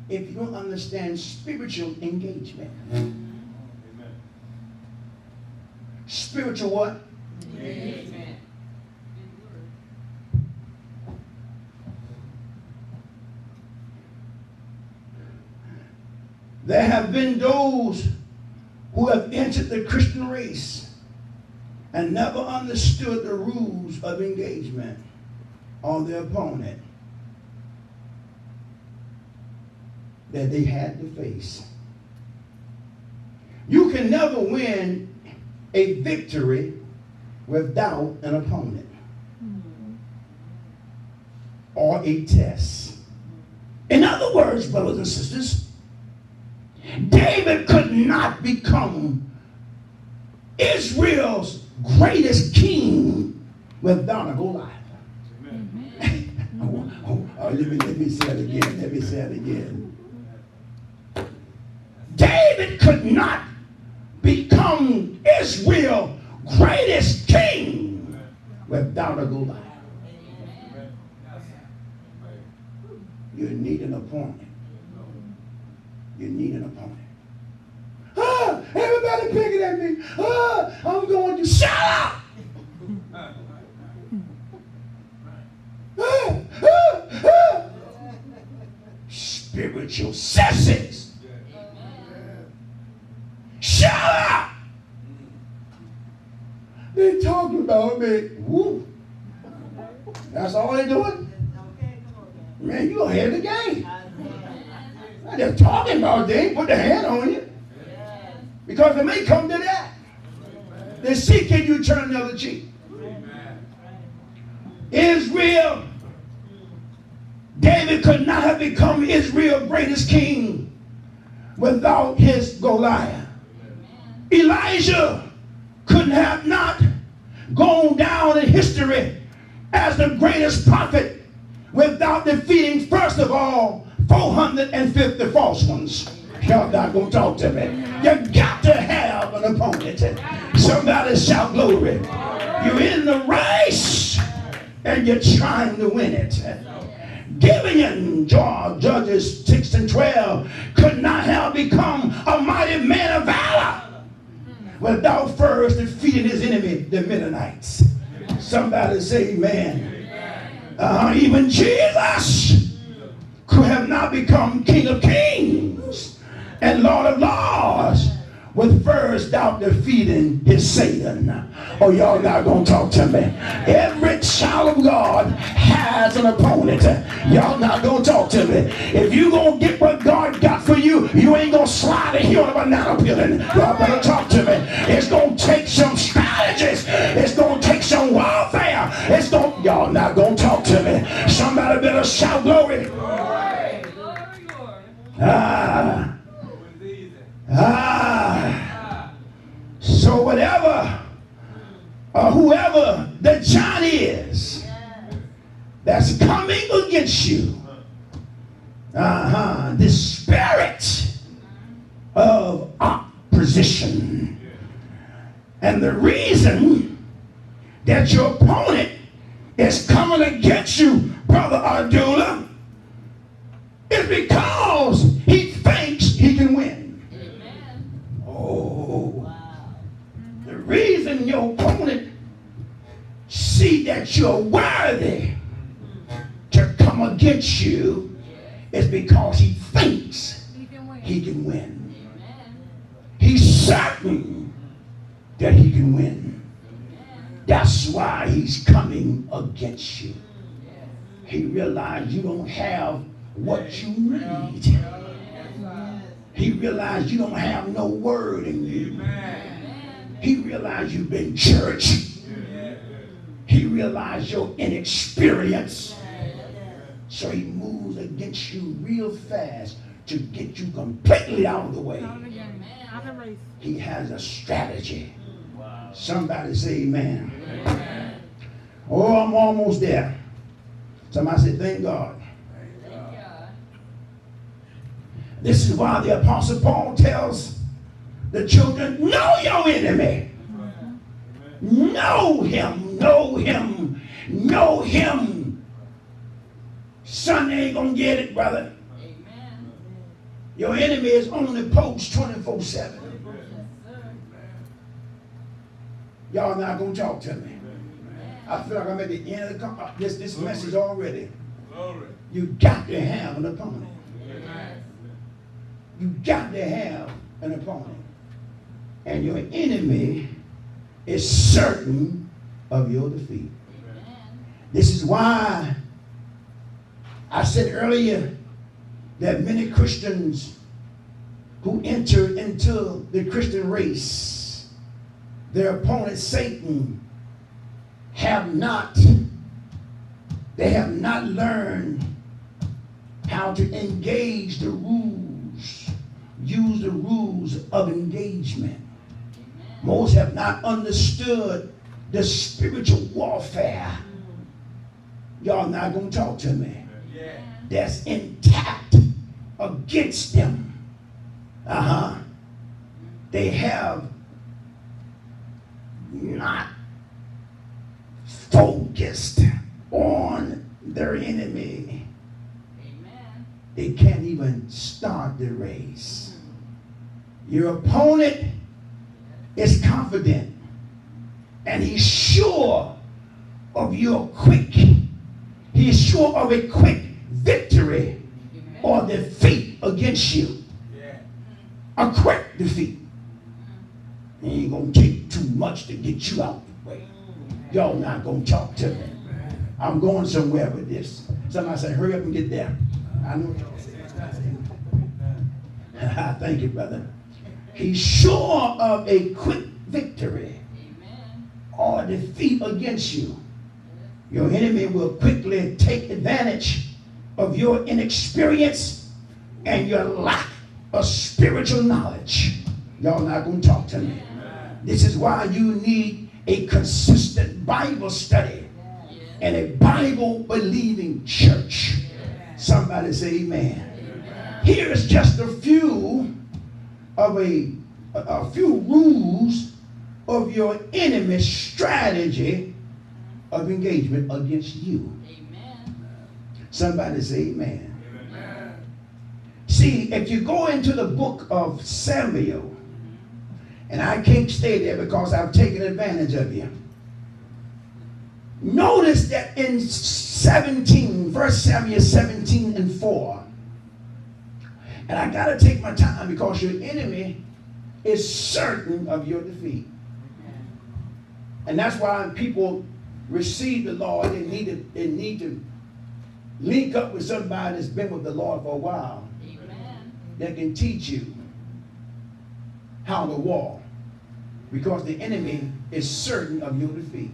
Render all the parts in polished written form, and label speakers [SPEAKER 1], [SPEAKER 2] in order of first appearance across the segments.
[SPEAKER 1] if you don't understand spiritual engagement. Amen. Spiritual what? Engagement. There have been those who have entered the Christian race and never understood the rules of engagement on their opponent that they had to face. You can never win a victory without an opponent or a test. In other words, brothers and sisters, David could not become Israel's greatest king without a Goliath. Let me say it again. David could not become Israel's greatest king without a Goliath. You need an opponent. You need an opponent. Everybody picking at me. I'm going to shut up. Spiritual sessions. Shut up. They talking about me. Woo. That's all they doing? Man, you ahead of the game. They're talking about, they ain't put their hand on you. Because it may come to that. They see, can you turn the other cheek? Israel, David could not have become Israel's greatest king without his Goliath. Elijah couldn't have not gone down in history as the greatest prophet without defeating, first of all, 450 false ones. Y'all not gonna talk to me. You got to have an opponent. Somebody shout glory. You're in the race and you're trying to win it. Gideon, Judges 6 and 12, could not have become a mighty man of valor without first defeating his enemy, the Midianites. Somebody say amen. Even Jesus could have not become King of Kings and Lord of Lords with first out defeating his Satan. Oh, y'all not gonna talk to me. Every child of God has an opponent. Y'all not gonna talk to me. If you gonna get what God got for you, you ain't gonna slide a hill of a banana peeling. Y'all better talk to me. It's gonna take some strategies. It's gonna take some warfare. Y'all not gonna talk to me. Somebody better shout glory. So whatever or whoever the giant is that's coming against you, this spirit of opposition, and the reason that your opponent is coming against you, Brother Ardula, is because he thinks he can win. Amen. Oh, wow. The reason your opponent see that you're worthy to come against you is because he thinks he can win. Amen. He's certain that he can win. That's why he's coming against you. He realized you don't have what you need. He realized you don't have no word in you. He realized you've been church. He realized your inexperience. So he moves against you real fast to get you completely out of the way. He has a strategy. Somebody say amen. Amen. Oh, I'm almost there. Somebody say thank God. Thank God. This is why the Apostle Paul tells the children, know your enemy. Know him, know him, know him. Son ain't gonna get it, brother. Amen. Your enemy is on the post 24/7. Y'all not going to talk to me. I feel like I'm at the end of this message already. You got to have an opponent. You got to have an opponent. And your enemy is certain of your defeat. This is why I said earlier that many Christians who enter into the Christian race, their opponent Satan, they have not learned how to engage the rules, use the rules of engagement. Most have not understood the spiritual warfare. Y'all not going to talk to me. That's intact against them. They have not focused on their enemy. They can't even start the race. Your opponent is confident and he's sure of your quick. He's sure of a quick victory or defeat against you. A quick defeat. It ain't gonna take too much to get you out the way. Y'all not gonna talk to me. I'm going somewhere with this. Somebody say, hurry up and get there. I know what y'all saying. Thank you, brother. He's sure of a quick victory or defeat against you. Your enemy will quickly take advantage of your inexperience and your lack of spiritual knowledge. Y'all not going to talk to me. This is why you need a consistent Bible study and a Bible-believing church. Somebody say amen. Here is just a few of a few rules of your enemy's strategy of engagement against you. Somebody say amen. See, if you go into the book of Samuel, and I can't stay there because I've taken advantage of you. Notice that in 1 Samuel 17:4, and I got to take my time because your enemy is certain of your defeat. And that's why people receive the Lord, they need to link up with somebody that's been with the Lord for a while. That can teach you how to walk, because the enemy is certain of your defeat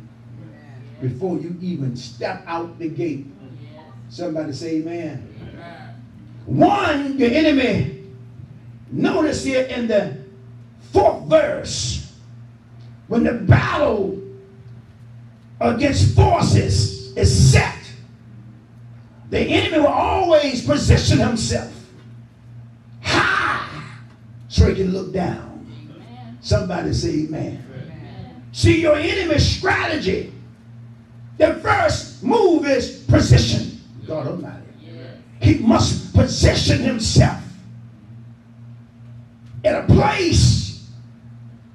[SPEAKER 1] before you even step out the gate. Somebody say amen. One, your enemy, notice here in the 4th verse, when the battle against forces is set, the enemy will always position himself high so he can look down. Somebody say amen. See, your enemy's strategy, the first move is position. God Almighty. He must position himself in a place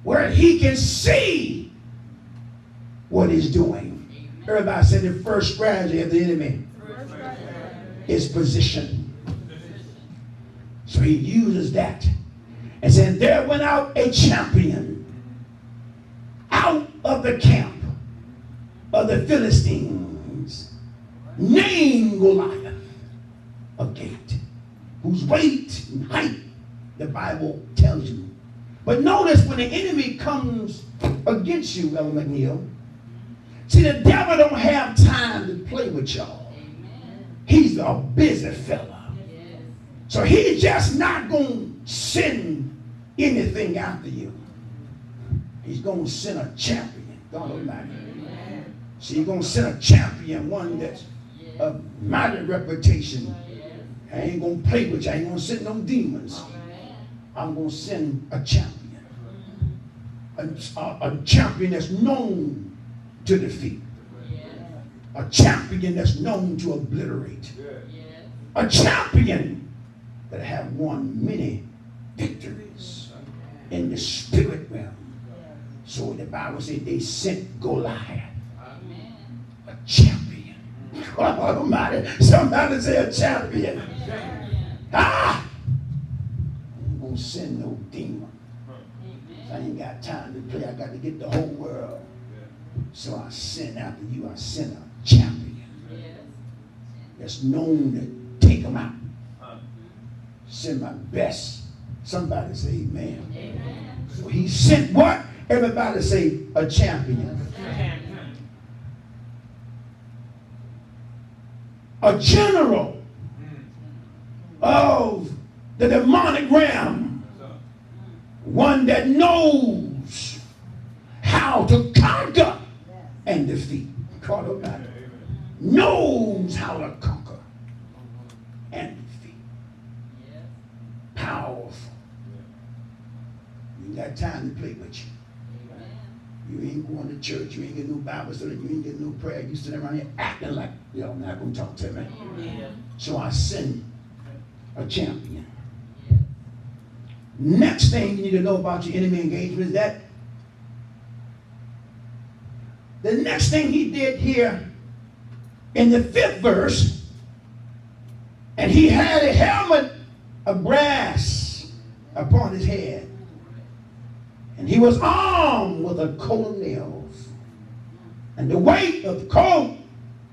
[SPEAKER 1] where he can see what he's doing. Everybody said the first strategy of the enemy is position. So he uses that. And said, there went out a champion out of the camp of the Philistines, named Goliath, a gate, whose weight and height the Bible tells you. But notice when the enemy comes against you, Ella McNeil, see, the devil don't have time to play with y'all. He's a busy fella. So he's just not going to send anything after you. He's going to send a champion. God Almighty. See, he's going to send a champion, one that's of mighty reputation. I ain't going to play with you. I ain't going to send no demons. I'm going to send a champion. A champion that's known to defeat. A champion that's known to obliterate. A champion that have won many victories in the spirit realm. So the Bible said they sent Goliath, a champion. Somebody say a champion. Ah! I'm going to send no demon. I ain't got time to play. I got to get the whole world. So I send after you. I send a champion that's known to take them out. Send my best. Somebody say amen. So he sent what? Everybody say a champion. A general of the demonic realm. One that knows how to conquer and defeat. Knows how to conquer and defeat. Powerful. You ain't got time to play with you. You ain't going to church. You ain't getting no Bible study. You ain't getting no prayer. You sitting around here acting like y'all not going to talk to me. So I send a champion. Next thing you need to know about your enemy engagement is that the next thing he did here in the 5th verse, and he had a helmet of brass upon his head, and he was armed with a coat of nails, and the weight of the coat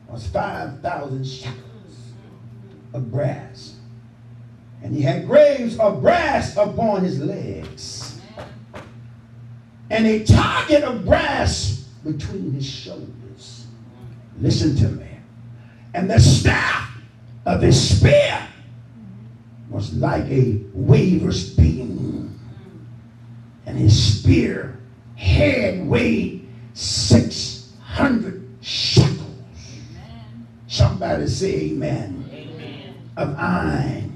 [SPEAKER 1] was 5,000 shekels of brass. And he had graves of brass upon his legs, and a target of brass between his shoulders. Listen to me. And the staff of his spear was like a weaver's beam, and his spear head weighed 600 shekels. Somebody say amen. Of iron.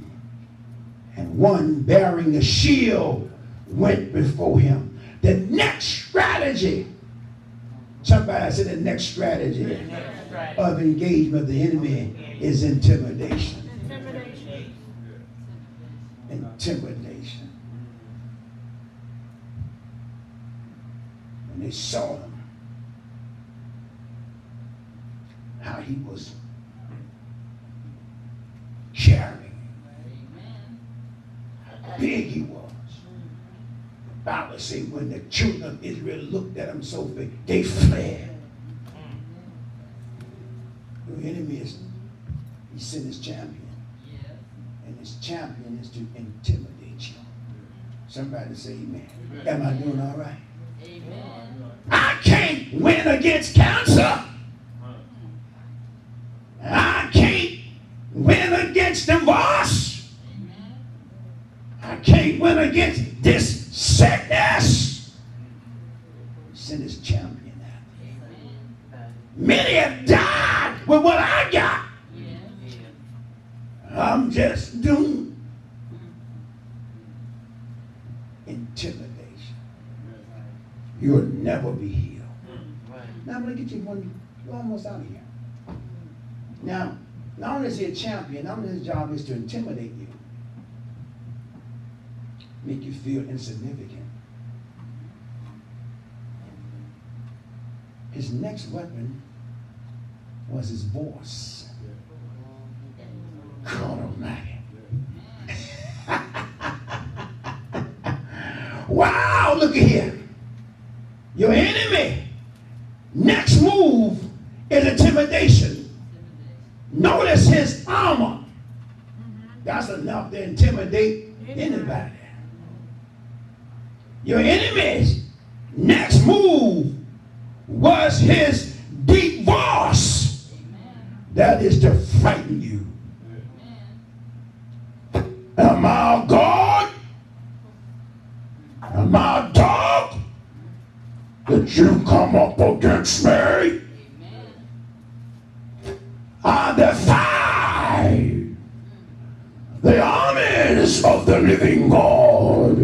[SPEAKER 1] And one bearing a shield went before him. The next strategy, somebody said the next strategy of engagement of the enemy is intimidation. Intimidation. When they saw him, how he was carrying, how big he was. The Bible says when the children of Israel looked at him so big, they fled. The enemy is, he sent his champion. And his champion is to intimidate you. Somebody say amen. Am I doing all right? Amen. I can't win against cancer. I can't win against divorce. I can't win against this sickness. Send his champion out. Many have died with what I got. I'm just doomed. Intimidation. You'll never be healed. Now I'm going to get you one. You're almost out of here. Now, not only is he a champion, not only his job is to intimidate you, make you feel insignificant. His next weapon was his voice. God Almighty. Wow, look at here. Your enemy, next move is intimidation. Notice his armor. That's enough to intimidate anybody. Your enemy's next move was his deep voice. That is to frighten you. Am I a God? Am I a dog? That you come up against me? I defy the armies of the living God.